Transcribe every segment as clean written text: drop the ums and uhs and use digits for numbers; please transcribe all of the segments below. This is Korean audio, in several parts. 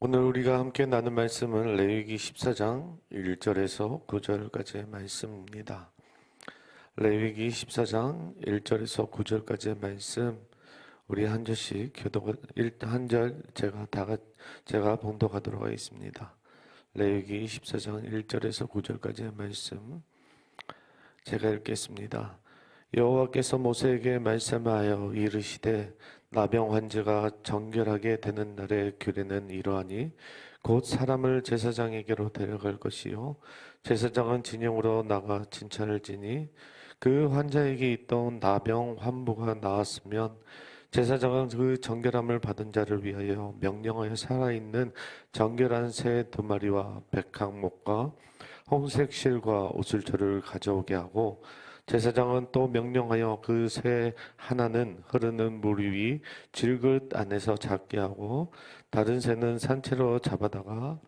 오늘 우리가 함께 나눈 말씀은 레위기 14장 1절에서 9절까지의 말씀입니다. 레위기 14장 1절에서 9절까지의 말씀, 우리 한 절씩 한 절 제가 봉독하도록 하겠습니다. 레위기 14장 1절에서 9절까지의 말씀 제가 읽겠습니다. 여호와께서 모세에게 말씀하여 이르시되 나병 환자가 정결하게 되는 날의 규례는 이러하니 곧 사람을 제사장에게로 데려갈 것이요 제사장은 진영으로 나가 진찰을 지니 그 환자에게 있던 나병 환부가 나았으면 제사장은 그 정결함을 받은 자를 위하여 명령하여 살아있는 정결한 새 2마리와 백항목과 홍색 실과 오슬초를 가져오게 하고 제사장은 또 명령하여 그 새 하나는 흐르는 물 위 질긋 안에서 잡게 하고 다른 새는 산채로 잡아다가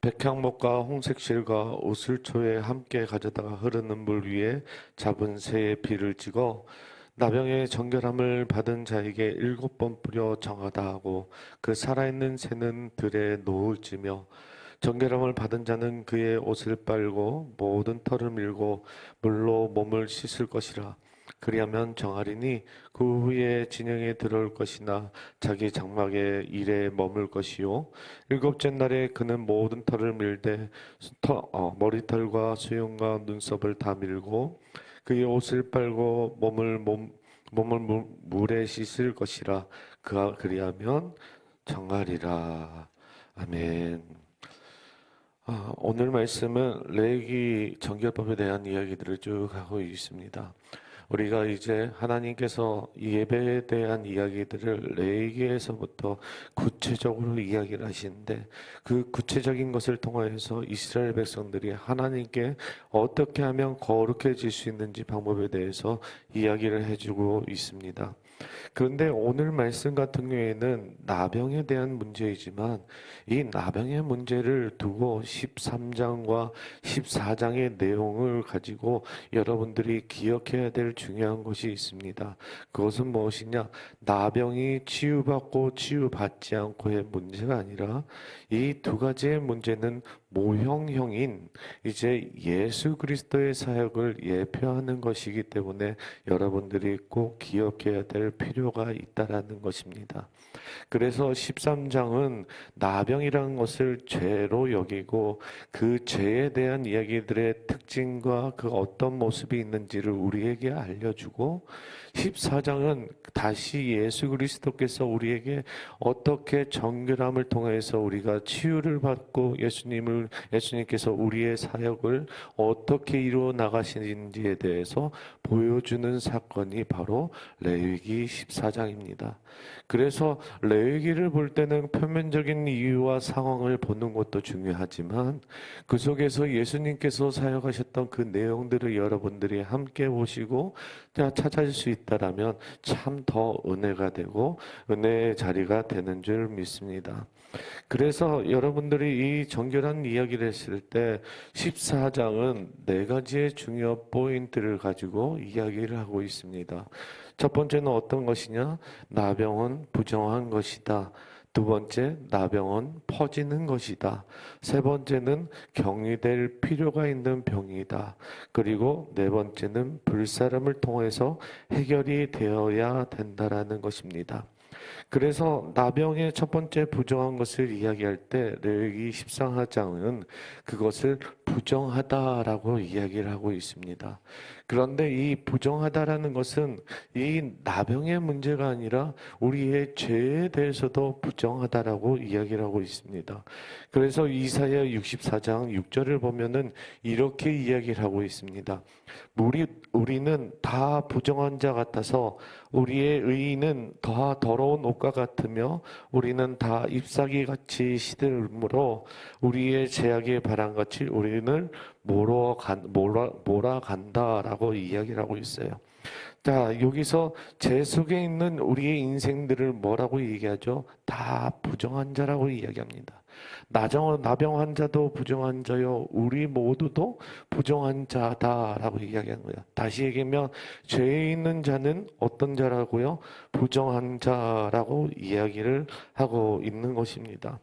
백향목과 홍색실과 오슬초에 함께 가져다가 흐르는 물 위에 잡은 새의 피를 찍어 나병의 정결함을 받은 자에게 7번 뿌려 정하다 하고 그 살아있는 새는 들에 놓을지며 정결함을 받은 자는 그의 옷을 빨고 모든 털을 밀고 물로 몸을 씻을 것이라. 그리하면 정하리니 그 후에 진영에 들어올 것이나 자기 장막의 일에 머물 것이요 7째 날에 그는 모든 털을 밀되 머리털과 수염과 눈썹을 다 밀고 그의 옷을 빨고 몸을 물에 씻을 것이라. 그리하면 정하리라. 아멘. 오늘 말씀은 레위기 정결법에 대한 이야기들을 쭉 하고 있습니다. 우리가 이제 하나님께서 예배에 대한 이야기들을 레위기에서부터 구체적으로 이야기를 하시는데 그 구체적인 것을 통하여서 이스라엘 백성들이 하나님께 어떻게 하면 거룩해질 수 있는지 방법에 대해서 이야기를 해주고 있습니다. 그런데 오늘 말씀 같은 경우에는 나병에 대한 문제이지만 이 나병의 문제를 두고 13장과 14장의 내용을 가지고 여러분들이 기억해야 될 중요한 것이 있습니다. 그것은 무엇이냐? 나병이 치유받고 치유받지 않고의 문제가 아니라 이 두 가지의 문제는 모형형인 이제 예수 그리스도의 사역을 예표하는 것이기 때문에 여러분들이 꼭 기억해야 될 필요가 있다라는 것입니다. 그래서 13장은 나병이라는 것을 죄로 여기고 그 죄에 대한 이야기들의 특징과 그 어떤 모습이 있는지를 우리에게 알려주고 14장은 다시 예수 그리스도께서 우리에게 어떻게 정결함을 통해서 우리가 치유를 받고 예수님께서 우리의 사역을 어떻게 이루어 나가시는지에 대해서 보여주는 사건이 바로 레위기 14장입니다. 그래서 레위기를 볼 때는 표면적인 이유와 상황을 보는 것도 중요하지만 그 속에서 예수님께서 사역하셨던 그 내용들을 여러분들이 함께 보시고 찾아질 수 있다라면 참 더 은혜가 되고 은혜의 자리가 되는 줄 믿습니다. 그래서 여러분들이 이 정결한 이야기를 했을 때 14장은 4가지의 중요 포인트를 가지고 이야기를 하고 있습니다. 첫 번째는 어떤 것이냐? 나병은 부정한 것이다. 두 번째, 나병은 퍼지는 것이다. 세 번째는 격리될 필요가 있는 병이다. 그리고 네 번째는 불사름을 통해서 해결이 되어야 된다라는 것입니다. 그래서 나병의 첫 번째 부정한 것을 이야기할 때 레위기 14장은 그것을 부정하다라고 이야기를 하고 있습니다. 그런데 이 부정하다라는 것은 이 나병의 문제가 아니라 우리의 죄에 대해서도 부정하다라고 이야기를 하고 있습니다. 그래서 이사야 64장 6절을 보면은 이렇게 이야기를 하고 있습니다. 우리는 다 부정한 자 같아서 우리의 의인은 다 더러운 옷과 같으며 우리는 다 잎사귀 같이 시들므로 우리의 제약의 바람같이 우리는 주인을 몰아간다라고 이야기를 하고 있어요. 자, 여기서 제 속에 있는 우리의 인생들을 뭐라고 얘기하죠? 다 부정한 자라고 이야기합니다. 나병 환자도 부정한 자요, 우리 모두도 부정한 자다라고 이야기하는 거예요. 다시 얘기하면 죄에 있는 자는 어떤 자라고요? 부정한 자라고 이야기를 하고 있는 것입니다.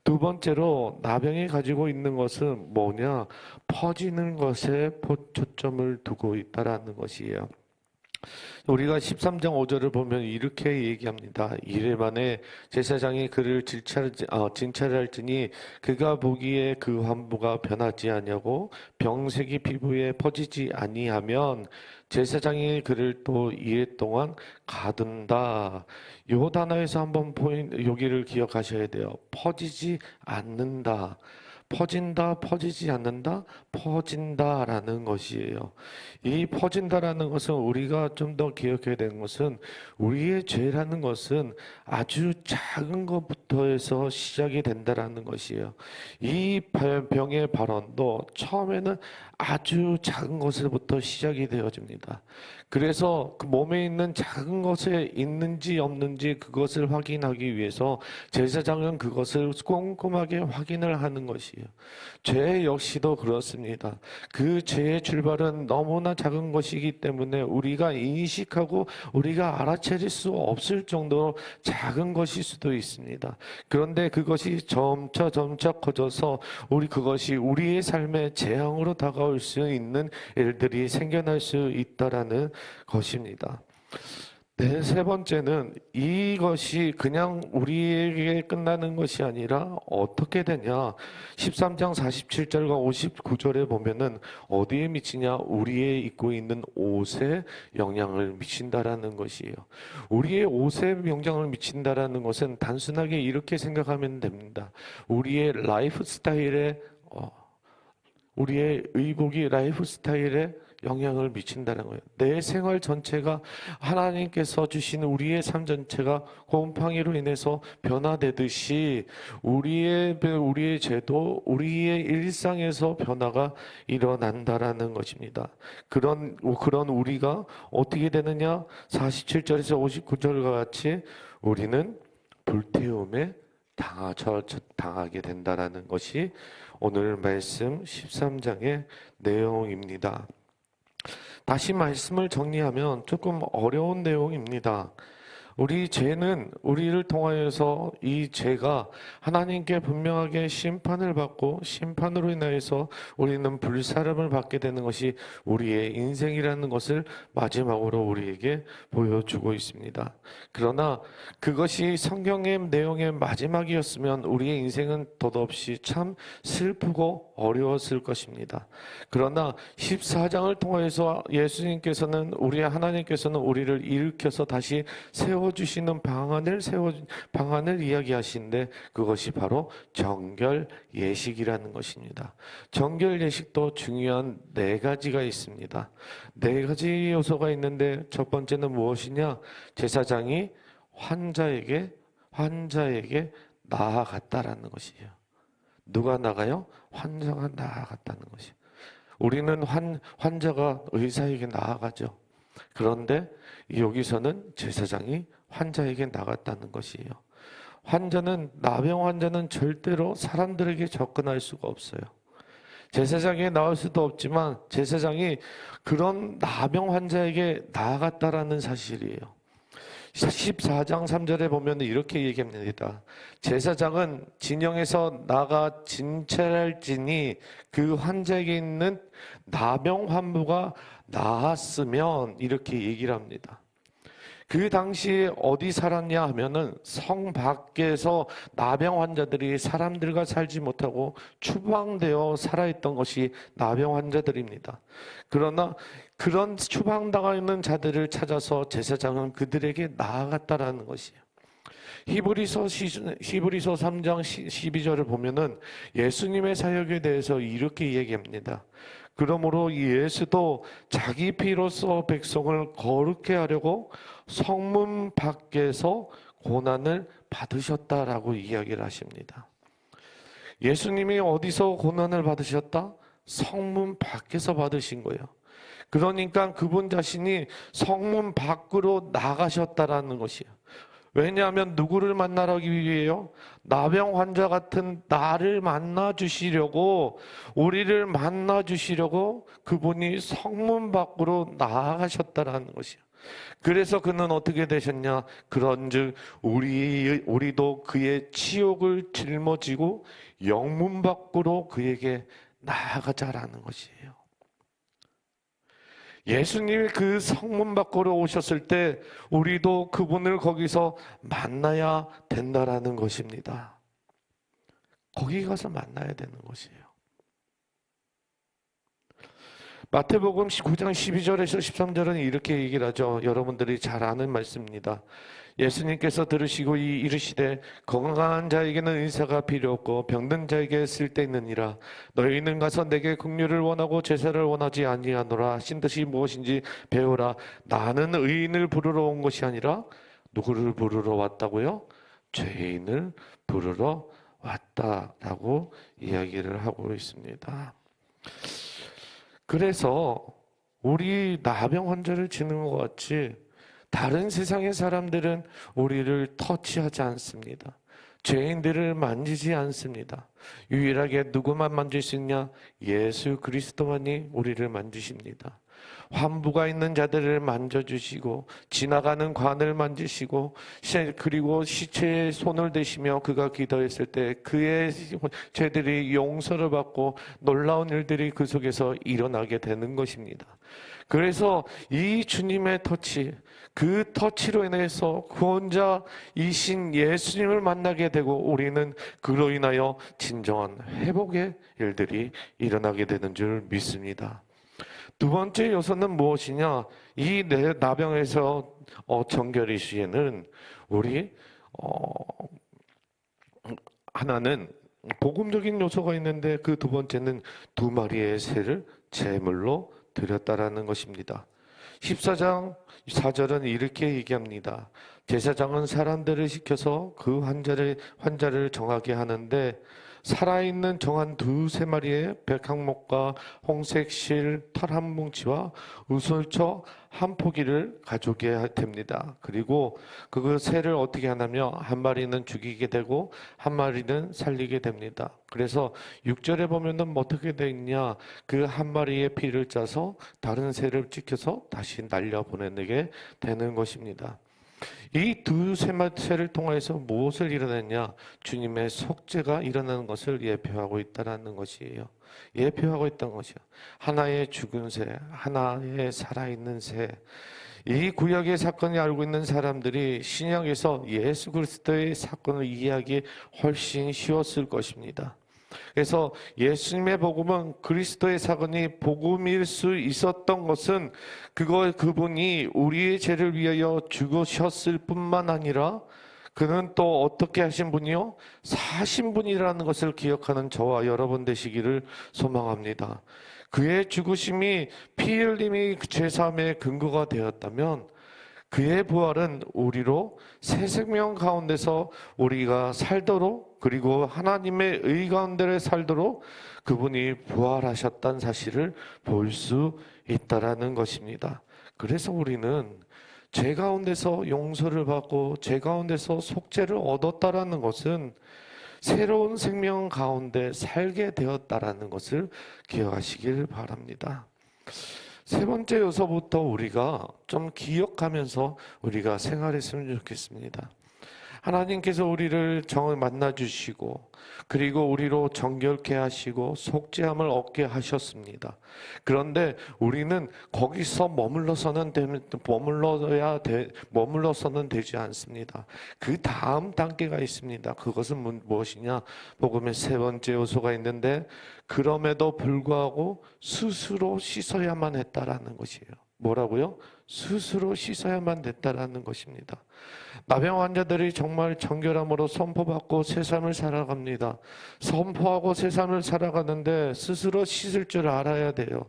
두 번째로 나병이 가지고 있는 것은 뭐냐? 퍼지는 것에 초점을 두고 있다라는 것이에요. 우리가 13장 5절을 보면 이렇게 얘기합니다. 이래 만에 제사장이 그를 진찰할지니 그가 보기에 그 환부가 변하지 아니하고 병색이 피부에 퍼지지 아니하면 제사장이 그를 또 이해 동안 가둔다. 요 단어에서 한번 여기를 기억하셔야 돼요. 퍼지지 않는다. 퍼진다, 퍼지지 않는다, 퍼진다라는 것이에요. 이 퍼진다라는 것은 우리가 좀 더 기억해야 되는 것은 우리의 죄라는 것은 아주 작은 것부터 해서 시작이 된다라는 것이에요. 이 병의 발원도 처음에는 아주 작은 것에부터 시작이 되어집니다. 그래서 그 몸에 있는 작은 것에 있는지 없는지 그것을 확인하기 위해서 제사장은 그것을 꼼꼼하게 확인을 하는 것이에요. 죄 역시도 그렇습니다. 그 죄의 출발은 너무나 작은 것이기 때문에 우리가 인식하고 우리가 알아차릴 수 없을 정도로 작은 것일 수도 있습니다. 그런데 그것이 점차 커져서 그것이 우리의 삶의 재앙으로 다가올 수 있는 일들이 생겨날 수 있다라는 것입니다. 네, 세 번째는 이것이 그냥 우리에게 끝나는 것이 아니라 어떻게 되냐. 13장 47절과 59절에 보면은 어디에 미치냐? 우리의 입고 있는 옷에 영향을 미친다라는 것이에요. 우리의 옷에 영향을 미친다라는 것은 단순하게 이렇게 생각하면 됩니다. 우리의 라이프 스타일에 우리의 의복이 라이프 스타일에 영향을 미친다는 거예요. 내 생활 전체가 하나님께서 주신 우리의 삶 전체가 곰팡이로 인해서 변화되듯이 우리의 죄도 우리의 일상에서 변화가 일어난다라는 것입니다. 그런 우리가 어떻게 되느냐? 47절에서 59절과 같이 우리는 불태움에 당하게 된다라는 것이 오늘 말씀 13장의 내용입니다. 다시 말씀을 정리하면 조금 어려운 내용입니다. 우리 죄는 우리를 통하여서 이 죄가 하나님께 분명하게 심판을 받고 심판으로 인하여서 우리는 불사름을 받게 되는 것이 우리의 인생이라는 것을 마지막으로 우리에게 보여주고 있습니다. 그러나 그것이 성경의 내용의 마지막이었으면 우리의 인생은 덧없이 참 슬프고 어려웠을 것입니다. 그러나 14장을 통하여서 예수님께서는 하나님께서는 우리를 일으켜서 다시 세워주시는 방안을 이야기하시는데 그것이 바로 정결 예식이라는 것입니다. 정결 예식도 중요한 네 가지가 있습니다. 네 가지 요소가 있는데 첫 번째는 무엇이냐? 제사장이 환자에게 나아갔다라는 것이에요. 누가 나가요? 환자가 나아갔다는 것이에요. 우리는 환자가 의사에게 나아가죠. 그런데 여기서는 제사장이 환자에게 나갔다는 것이에요. 나병 환자는 절대로 사람들에게 접근할 수가 없어요. 제사장에 나올 수도 없지만 제사장이 그런 나병 환자에게 나아갔다라는 사실이에요. 14장 3절에 보면 이렇게 얘기합니다. 제사장은 진영에서 나가 진찰할지니 그 환자에게 있는 나병 환부가 나았으면 이렇게 얘기를 합니다. 그 당시에 어디 살았냐 하면은 성 밖에서 나병 환자들이 사람들과 살지 못하고 추방되어 살아있던 것이 나병 환자들입니다. 그러나 그런 추방당하 있는 자들을 찾아서 제사장은 그들에게 나아갔다라는 것이에요. 히브리서 3장 12절을 보면은 예수님의 사역에 대해서 이렇게 얘기합니다. 그러므로 예수도 자기 피로써 백성을 거룩해 하려고 성문 밖에서 고난을 받으셨다라고 이야기를 하십니다. 예수님이 어디서 고난을 받으셨다? 성문 밖에서 받으신 거예요. 그러니까 그분 자신이 성문 밖으로 나가셨다라는 것이에요. 왜냐하면 누구를 만나기 위해요? 나병 환자 같은 나를 만나 주시려고, 우리를 만나 주시려고 그분이 성문 밖으로 나아가셨다라는 것이에요. 그래서 그는 어떻게 되셨냐? 그런즉 우리도 그의 치욕을 짊어지고 영문 밖으로 그에게 나아가자라는 것이에요. 예수님이 그 성문 밖으로 오셨을 때 우리도 그분을 거기서 만나야 된다라는 것입니다. 거기 가서 만나야 되는 것이에요. 마태복음 9장 12절에서 13절은 이렇게 얘기를 하죠. 여러분들이 잘 아는 말씀입니다. 예수님께서 들으시고 이르시되 건강한 자에게는 의사가 필요 없고 병든 자에게 쓸데있느니라. 너희는 가서 내게 긍휼을 원하고 제사를 원하지 아니하노라. 하신 뜻이 무엇인지 배우라. 나는 의인을 부르러 온 것이 아니라 누구를 부르러 왔다고요? 죄인을 부르러 왔다라고 이야기를 하고 있습니다. 그래서 우리 나병 환자를 지는 것 같이 다른 세상의 사람들은 우리를 터치하지 않습니다. 죄인들을 만지지 않습니다. 유일하게 누구만 만질 수 있냐? 예수 그리스도만이 우리를 만지십니다. 환부가 있는 자들을 만져주시고 지나가는 관을 만지시고 그리고 시체에 손을 대시며 그가 기도했을 때 그의 죄들이 용서를 받고 놀라운 일들이 그 속에서 일어나게 되는 것입니다. 그래서 이 주님의 터치, 그 터치로 인해서 구원자이신 예수님을 만나게 되고 우리는 그로 인하여 진정한 회복의 일들이 일어나게 되는 줄 믿습니다. 두 번째 요소는 무엇이냐? 이 나병에서 정결 이슈에는 우리 하나는 복음적인 요소가 있는데 그 두 번째는 두 마리의 새를 제물로 드렸다라는 것입니다. 14장 4절은 이렇게 얘기합니다. 제사장은 사람들을 시켜서 그 환자를 정하게 하는데 살아있는 정한 두세 마리의 백항목과 홍색 실 털 한 뭉치와 우슬초 한 포기를 가져오게 됩니다. 그리고 그 새를 어떻게 하냐면 한 마리는 죽이게 되고 한 마리는 살리게 됩니다. 그래서 6절에 보면은 어떻게 되어 있냐? 그 한 마리의 피를 짜서 다른 새를 찍혀서 다시 날려보내게 되는 것입니다. 이 두세 새를 통해서 무엇을 일어났냐? 주님의 속죄가 일어나는 것을 예표하고 있다는 것이에요. 예표하고 있다는 것이요. 하나의 죽은 새, 하나의 살아있는 새. 이 구약의 사건을 알고 있는 사람들이 신약에서 예수 그리스도의 사건을 이해하기 훨씬 쉬웠을 것입니다. 그래서 예수님의 복음은 그리스도의 사건이 복음일 수 있었던 것은 그분이 우리의 죄를 위하여 죽으셨을 뿐만 아니라 그는 또 어떻게 하신 분이요? 사신 분이라는 것을 기억하는 저와 여러분 되시기를 소망합니다. 그의 죽으심이 피 흘림이 죄사함의 근거가 되었다면 그의 부활은 우리로 새 생명 가운데서 우리가 살도록 그리고 하나님의 의 가운데 살도록 그분이 부활하셨다는 사실을 볼 수 있다라는 것입니다. 그래서 우리는 죄 가운데서 용서를 받고 죄 가운데서 속죄를 얻었다라는 것은 새로운 생명 가운데 살게 되었다라는 것을 기억하시길 바랍니다. 세 번째 요소부터 우리가 좀 기억하면서 우리가 생활했으면 좋겠습니다. 하나님께서 우리를 만나 주시고 그리고 우리로 정결케 하시고 속죄함을 얻게 하셨습니다. 그런데 우리는 거기서 머물러서는 되지 않습니다. 그 다음 단계가 있습니다. 그것은 무엇이냐? 복음의 세 번째 요소가 있는데 그럼에도 불구하고 스스로 씻어야만 했다라는 것이에요. 뭐라고요? 스스로 씻어야만 됐다라는 것입니다. 나병 환자들이 정말 정결함으로 선포받고 새 삶을 살아갑니다. 선포하고 새 삶을 살아가는데 스스로 씻을 줄 알아야 돼요.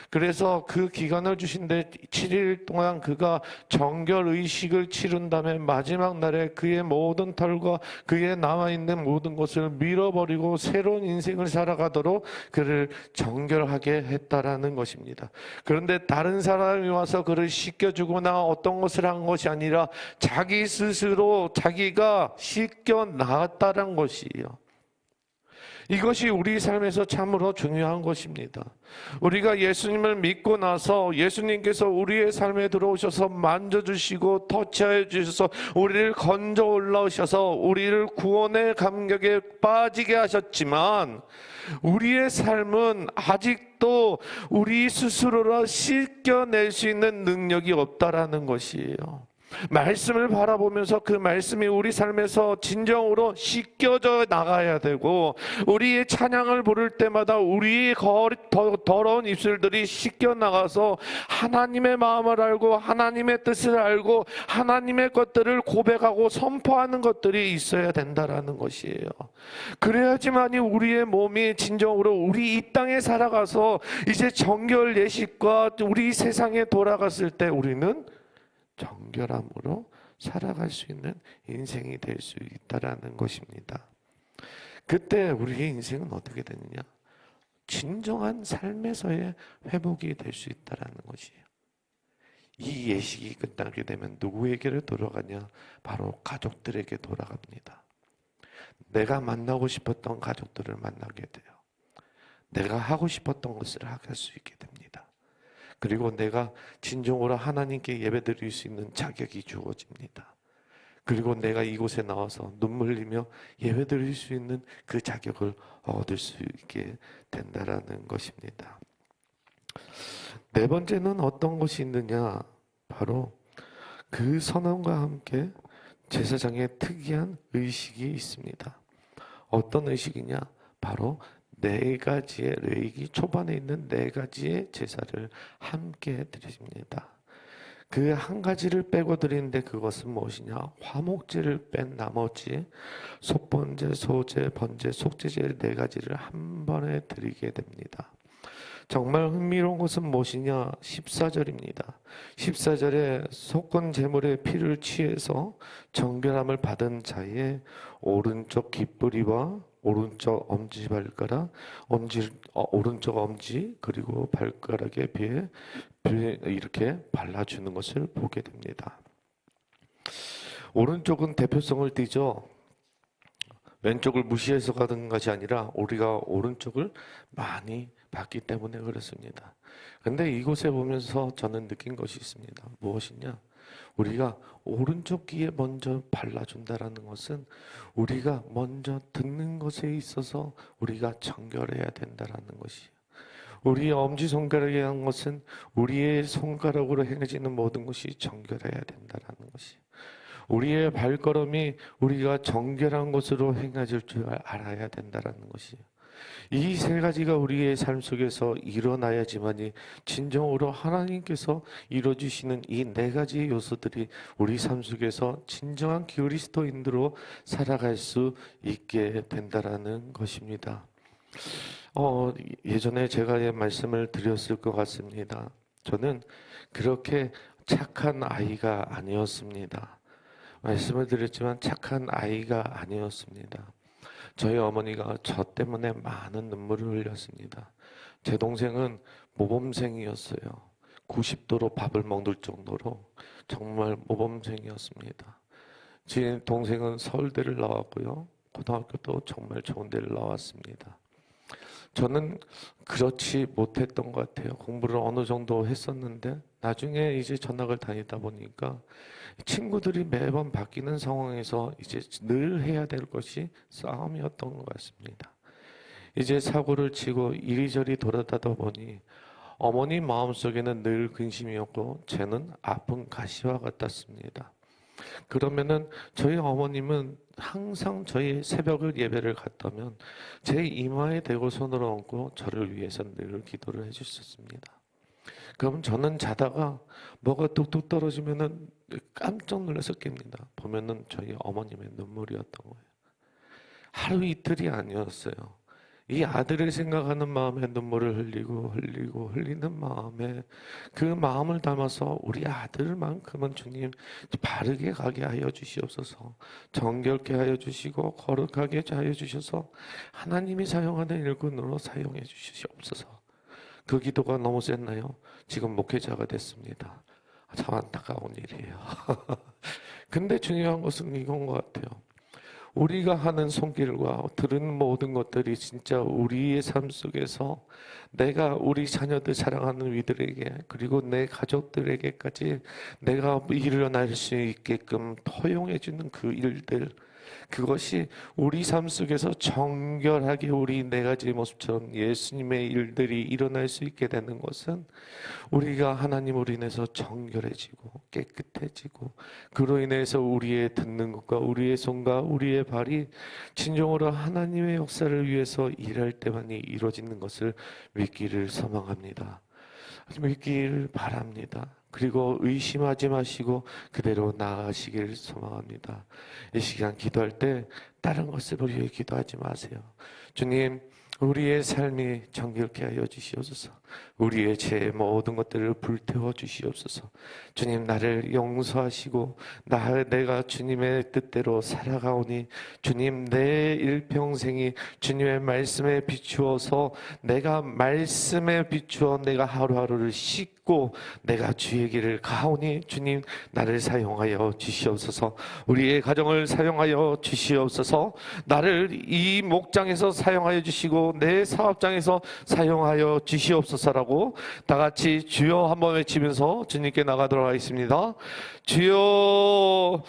그래서 그 기간을 주신데 7일 동안 그가 정결 의식을 치른 다음에 마지막 날에 그의 모든 털과 그의 남아있는 모든 것을 밀어버리고 새로운 인생을 살아가도록 그를 정결하게 했다라는 것입니다. 그런데 다른 사람이 와서 그를 씻겨주거나 어떤 것을 한 것이 아니라 자기 스스로 자기가 씻겨 나갔다는 것이에요. 이것이 우리 삶에서 참으로 중요한 것입니다. 우리가 예수님을 믿고 나서 예수님께서 우리의 삶에 들어오셔서 만져주시고 터치해 주셔서 우리를 건져 올라오셔서 우리를 구원의 감격에 빠지게 하셨지만 우리의 삶은 아직도 우리 스스로로 씻겨낼 수 있는 능력이 없다라는 것이에요. 말씀을 바라보면서 그 말씀이 우리 삶에서 진정으로 씻겨져 나가야 되고, 우리의 찬양을 부를 때마다 우리의 더러운 입술들이 씻겨 나가서 하나님의 마음을 알고 하나님의 뜻을 알고 하나님의 것들을 고백하고 선포하는 것들이 있어야 된다라는 것이에요. 그래야지만이 우리의 몸이 진정으로 우리 이 땅에 살아가서 이제 정결 예식과 우리 세상에 돌아갔을 때 우리는 정결함으로 살아갈 수 있는 인생이 될 수 있다라는 것입니다. 그때 우리의 인생은 어떻게 되느냐? 진정한 삶에서의 회복이 될 수 있다라는 것이에요. 이 예식이 끝나게 되면 누구에게로 돌아가냐? 바로 가족들에게 돌아갑니다. 내가 만나고 싶었던 가족들을 만나게 돼요. 내가 하고 싶었던 것을 할 수 있게 됩니다. 그리고 내가 진정으로 하나님께 예배드릴 수 있는 자격이 주어집니다. 그리고 내가 이곳에 나와서 눈물 흘리며 예배드릴 수 있는 그 자격을 얻을 수 있게 된다라는 것입니다. 네 번째는 어떤 것이 있느냐? 바로 그 선언과 함께 제사장의 특이한 의식이 있습니다. 어떤 의식이냐? 바로 네 가지의 레위기 초반에 있는 네 가지의 제사를 함께 드립니다. 그 한 가지를 빼고 드리는데 그것은 무엇이냐? 화목제를 뺀 나머지 속번제, 소제, 번제, 속제제 네 가지를 한 번에 드리게 됩니다. 정말 흥미로운 것은 무엇이냐? 14절입니다. 14절에 속건 제물의 피를 취해서 정결함을 받은 자의 오른쪽 깃뿌리와 오른쪽 엄지발가락, 오른쪽 엄지 그리고 발가락에 비해 이렇게 발라주는 것을 보게 됩니다. 오른쪽은 대표성을 띠죠. 왼쪽을 무시해서 가는 것이 아니라 우리가 오른쪽을 많이 봤기 때문에 그렇습니다. 그런데 이곳에 보면서 저는 느낀 것이 있습니다. 무엇이냐? 우리가 오른쪽 귀에 먼저 발라준다라는 것은 우리가 먼저 듣는 것에 있어서 우리가 정결해야 된다라는 것이에요. 우리의 엄지손가락에 한 것은 우리의 손가락으로 행해지는 모든 것이 정결해야 된다라는 것이에요. 우리의 발걸음이 우리가 정결한 것으로 행해질 줄 알아야 된다라는 것이에요. 이 세 가지가 우리의 삶 속에서 일어나야지만이 진정으로 하나님께서 이루어주시는 이 네 가지 요소들이 우리 삶 속에서 진정한 그리스도인으로 살아갈 수 있게 된다라는 것입니다. 예전에 제가 말씀을 드렸을 것 같습니다. 저는 그렇게 착한 아이가 아니었습니다. 말씀을 드렸지만 착한 아이가 아니었습니다. 저희 어머니가 저 때문에 많은 눈물을 흘렸습니다. 제 동생은 모범생이었어요. 90도로 밥을 먹을 정도로 정말 모범생이었습니다. 제 동생은 서울대를 나왔고요. 고등학교도 정말 좋은 데를 나왔습니다. 저는 그렇지 못했던 것 같아요. 공부를 어느 정도 했었는데 나중에 이제 전학을 다니다 보니까 친구들이 매번 바뀌는 상황에서 이제 늘 해야 될 것이 싸움이었던 것 같습니다. 이제 사고를 치고 이리저리 돌아다니다 보니 어머니 마음속에는 늘 근심이었고 쟤는 아픈 가시와 같았습니다. 그러면은 저희 어머님은 항상 저희 새벽을 예배를 갔다면 제 이마에 대고 손을 얹고 저를 위해서 늘 기도를 해주셨습니다. 그럼 저는 자다가 뭐가 뚝뚝 떨어지면은 깜짝 놀라서 깹니다. 보면은 저희 어머님의 눈물이었던 거예요. 하루 이틀이 아니었어요. 이 아들을 생각하는 마음에 눈물을 흘리는 마음에 그 마음을 담아서 우리 아들만큼은 주님 바르게 가게 하여 주시옵소서. 정결케 하여 주시고 거룩하게 하여 주셔서 하나님이 사용하는 일꾼으로 사용해 주시옵소서. 그 기도가 너무 셌나요? 지금 목회자가 됐습니다. 참 안타까운 일이에요. 근데 중요한 것은 이건 것 같아요. 우리가 하는 손길과 들은 모든 것들이 진짜 우리의 삶 속에서 내가 우리 자녀들 사랑하는 이들에게 그리고 내 가족들에게까지 내가 일어날 수 있게끔 허용해 주는 그 일들, 그것이 우리 삶 속에서 정결하게 우리 네 가지 모습처럼 예수님의 일들이 일어날 수 있게 되는 것은 우리가 하나님으로 인해서 정결해지고 깨끗해지고 그로 인해서 우리의 듣는 것과 우리의 손과 우리의 발이 진정으로 하나님의 역사를 위해서 일할 때만이 이루어지는 것을 믿기를 소망합니다. 믿기를 바랍니다. 그리고 의심하지 마시고 그대로 나아가시길 소망합니다. 이 시간 기도할 때 다른 것을 위해 기도하지 마세요. 주님, 우리의 삶이 정결케 하여 주시옵소서. 우리의 죄의 모든 것들을 불태워 주시옵소서. 주님, 나를 용서하시고 내가 주님의 뜻대로 살아가오니 주님, 내 일평생이 주님의 말씀에 비추어서 내가 말씀에 비추어 내가 하루하루를 씻고 내가 주의 길을 가오니 주님, 나를 사용하여 주시옵소서. 우리의 가정을 사용하여 주시옵소서. 나를 이 목장에서 사용하여 주시고 내 사업장에서 사용하여 주시옵소서라고 다 같이 주여 한번 외치면서 주님께 나가도록 하겠습니다. 주여